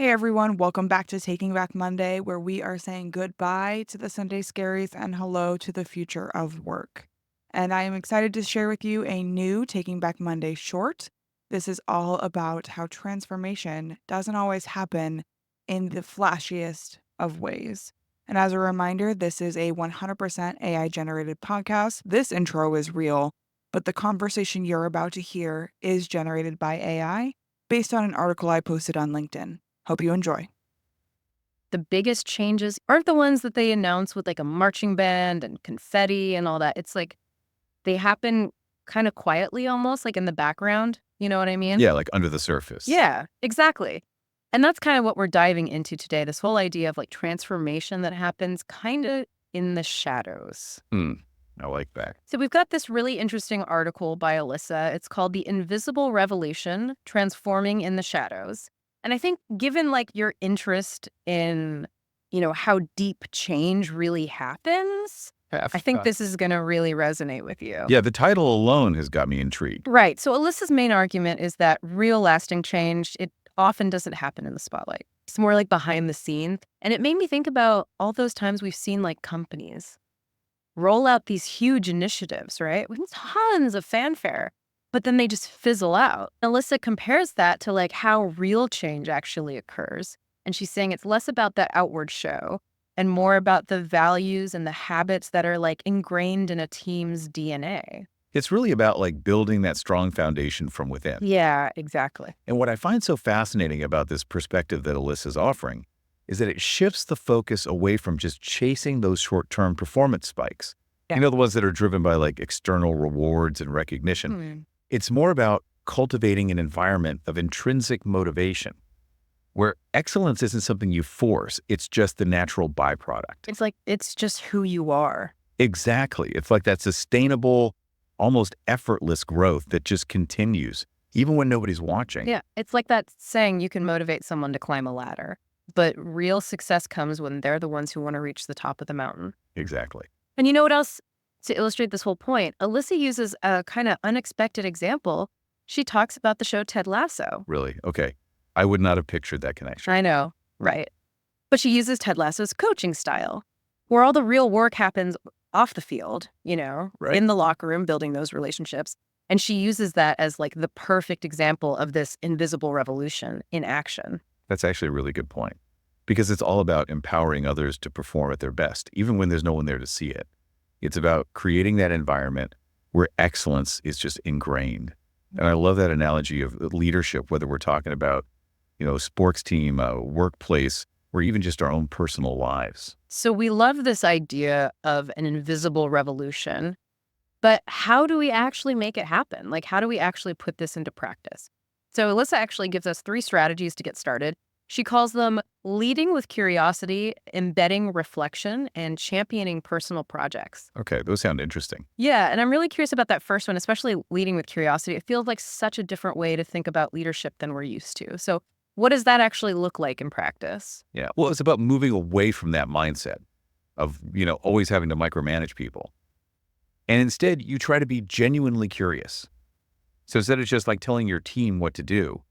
Hey everyone, welcome back to Taking Back Monday, where we are saying goodbye to the Sunday Scaries and hello to the future of work. And I am excited to share with you a new Taking Back Monday short. This is all about how transformation doesn't always happen in the flashiest of ways. And as a reminder, this is a 100% AI generated podcast. This intro is real, but the conversation you're about to hear is generated by AI based on an article I posted on LinkedIn. Hope you enjoy. The biggest changes aren't the ones that they announce with like a marching band and confetti and all that. It's like they happen kind of quietly, almost like in the background. You know what I mean? Yeah, like under the surface. Yeah, exactly. And that's kind of what we're diving into today. This whole idea of like transformation that happens kind of in the shadows. I like that. So we've got this really interesting article by Alyssa. It's called The Invisible Revolution, Transforming in the Shadows. And I think given like your interest in, how deep change really happens, I think this is going to really resonate with you. Yeah, the title alone has got me intrigued. Right. So Alyssa's main argument is that real lasting change, it often doesn't happen in the spotlight. It's more like behind the scenes. And it made me think about all those times we've seen like companies roll out these huge initiatives, right? With tons of fanfare, but then they just fizzle out. Alyssa compares that to like how real change actually occurs. And she's saying it's less about that outward show and more about the values and the habits that are like ingrained in a team's DNA. It's really about like building that strong foundation from within. Yeah, exactly. And what I find so fascinating about this perspective that Alyssa's offering is that it shifts the focus away from just chasing those short-term performance spikes. Yeah. You know, the ones that are driven by like external rewards and recognition. It's more about cultivating an environment of intrinsic motivation where excellence isn't something you force. It's just the natural byproduct. It's like, it's just who you are. Exactly. It's like that sustainable, almost effortless growth that just continues, even when nobody's watching. Yeah. It's like that saying, you can motivate someone to climb a ladder, but real success comes when they're the ones who want to reach the top of the mountain. Exactly. And you know what else? To illustrate this whole point, Alyssa uses a kind of unexpected example. She talks about the show Ted Lasso. Really? Okay. I would not have pictured that connection. I know, right? But she uses Ted Lasso's coaching style, where all the real work happens off the field, Right. in the locker room, building those relationships. And she uses that as like the perfect example of this invisible revolution in action. That's actually a really good point, because it's all about empowering others to perform at their best, even when there's no one there to see it. It's about creating that environment where excellence is just ingrained. And I love that analogy of leadership, whether we're talking about, sports team, workplace, or even just our own personal lives. So we love this idea of an invisible revolution, but how do we actually make it happen? Like, how do we actually put this into practice? So Alyssa actually gives us 3 strategies to get started. She calls them leading with curiosity, embedding reflection, and championing personal projects. Okay, those sound interesting. Yeah, and I'm really curious about that first one, especially leading with curiosity. It feels like such a different way to think about leadership than we're used to. So what does that actually look like in practice? Yeah, well, it's about moving away from that mindset of, always having to micromanage people. And instead, you try to be genuinely curious. So instead of just like telling your team what to do,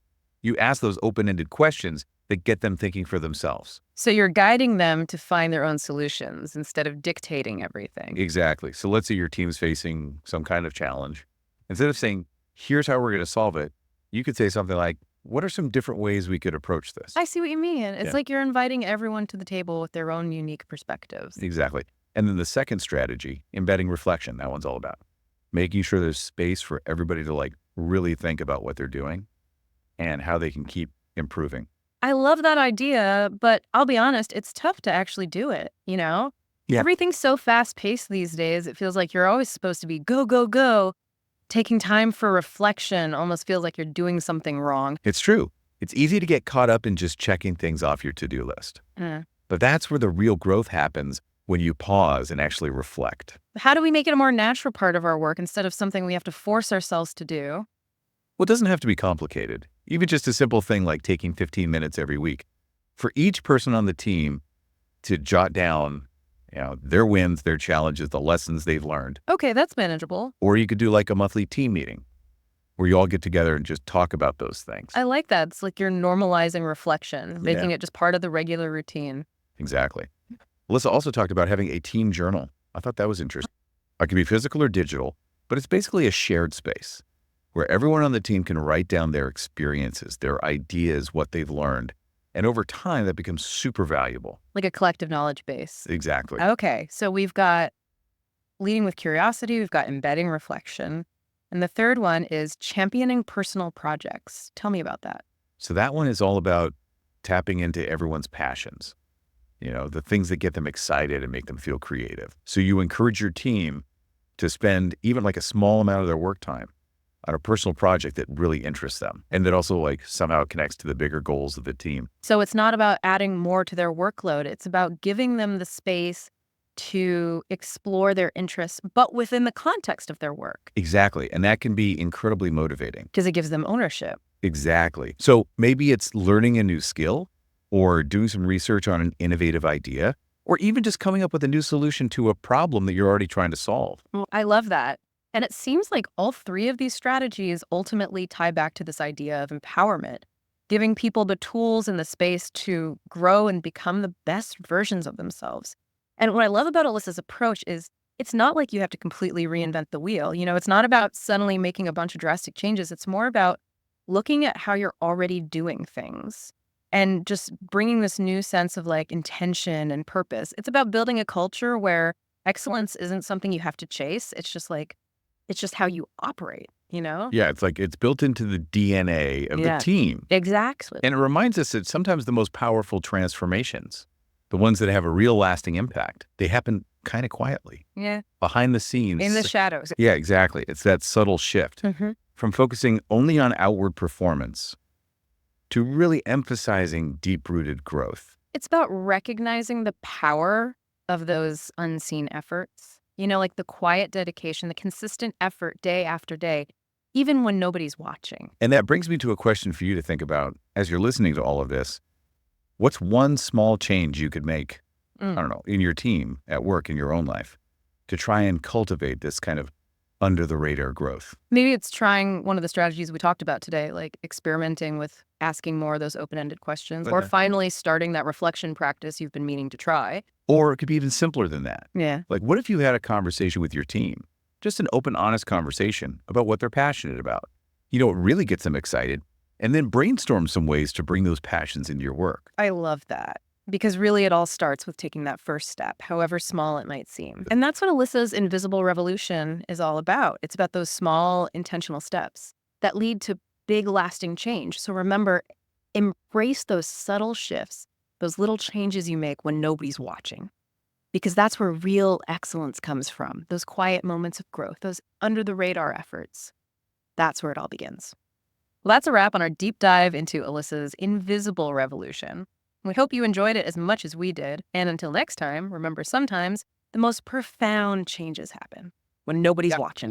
you ask those open-ended questions that get them thinking for themselves. So you're guiding them to find their own solutions instead of dictating everything. Exactly. So let's say your team's facing some kind of challenge. Instead of saying, here's how we're going to solve it, you could say something like, what are some different ways we could approach this? I see what you mean. It's like you're inviting everyone to the table with their own unique perspectives. Exactly. And then the second strategy, embedding reflection, that one's all about making sure there's space for everybody to like really think about what they're doing and how they can keep improving. I love that idea, but I'll be honest, it's tough to actually do it, Yeah. Everything's so fast-paced these days. It feels like you're always supposed to be go, go, go. Taking time for reflection almost feels like you're doing something wrong. It's true. It's easy to get caught up in just checking things off your to-do list. But that's where the real growth happens, when you pause and actually reflect. How do we make it a more natural part of our work instead of something we have to force ourselves to do? Well, it doesn't have to be complicated. Even just a simple thing like taking 15 minutes every week for each person on the team to jot down, their wins, their challenges, the lessons they've learned. Okay, that's manageable. Or you could do like a monthly team meeting where you all get together and just talk about those things. I like that. It's like you're normalizing reflection, making it just part of the regular routine. Exactly. Alyssa also talked about having a team journal. I thought that was interesting. It can be physical or digital, but it's basically a shared space where everyone on the team can write down their experiences, their ideas, what they've learned. And over time, that becomes super valuable. Like a collective knowledge base. Exactly. Okay, so we've got leading with curiosity, we've got embedding reflection, and the third one is championing personal projects. Tell me about that. So that one is all about tapping into everyone's passions, the things that get them excited and make them feel creative. So you encourage your team to spend even like a small amount of their work time on a personal project that really interests them and that also like somehow connects to the bigger goals of the team. So it's not about adding more to their workload. It's about giving them the space to explore their interests, but within the context of their work. Exactly. And that can be incredibly motivating. Because it gives them ownership. Exactly. So maybe it's learning a new skill or doing some research on an innovative idea, or even just coming up with a new solution to a problem that you're already trying to solve. Well, I love that. And it seems like all three of these strategies ultimately tie back to this idea of empowerment, giving people the tools and the space to grow and become the best versions of themselves. And what I love about Alyssa's approach is it's not like you have to completely reinvent the wheel. It's not about suddenly making a bunch of drastic changes. It's more about looking at how you're already doing things and just bringing this new sense of like intention and purpose. It's about building a culture where excellence isn't something you have to chase. It's just how you operate, Yeah, it's like it's built into the DNA of the team. Exactly. And it reminds us that sometimes the most powerful transformations, the ones that have a real lasting impact, they happen kind of quietly. Yeah. Behind the scenes. In the shadows. Yeah, exactly. It's that subtle shift from focusing only on outward performance to really emphasizing deep-rooted growth. It's about recognizing the power of those unseen efforts. Like the quiet dedication, the consistent effort day after day, even when nobody's watching. And that brings me to a question for you to think about as you're listening to all of this. What's one small change you could make, I don't know, in your team, at work, in your own life, to try and cultivate this kind of under-the-radar growth? Maybe it's trying one of the strategies we talked about today, like experimenting with asking more of those open-ended questions, or finally starting that reflection practice you've been meaning to try. Or it could be even simpler than that. Yeah. Like, what if you had a conversation with your team? Just an open, honest conversation about what they're passionate about. What really gets them excited, and then brainstorm some ways to bring those passions into your work. I love that. Because really it all starts with taking that first step, however small it might seem. And that's what Alyssa's Invisible Revolution is all about. It's about those small, intentional steps that lead to big, lasting change. So remember, embrace those subtle shifts, those little changes you make when nobody's watching. Because that's where real excellence comes from, those quiet moments of growth, those under-the-radar efforts. That's where it all begins. Well, that's a wrap on our deep dive into Alyssa's Invisible Revolution. We hope you enjoyed it as much as we did. And until next time, remember sometimes the most profound changes happen when nobody's watching.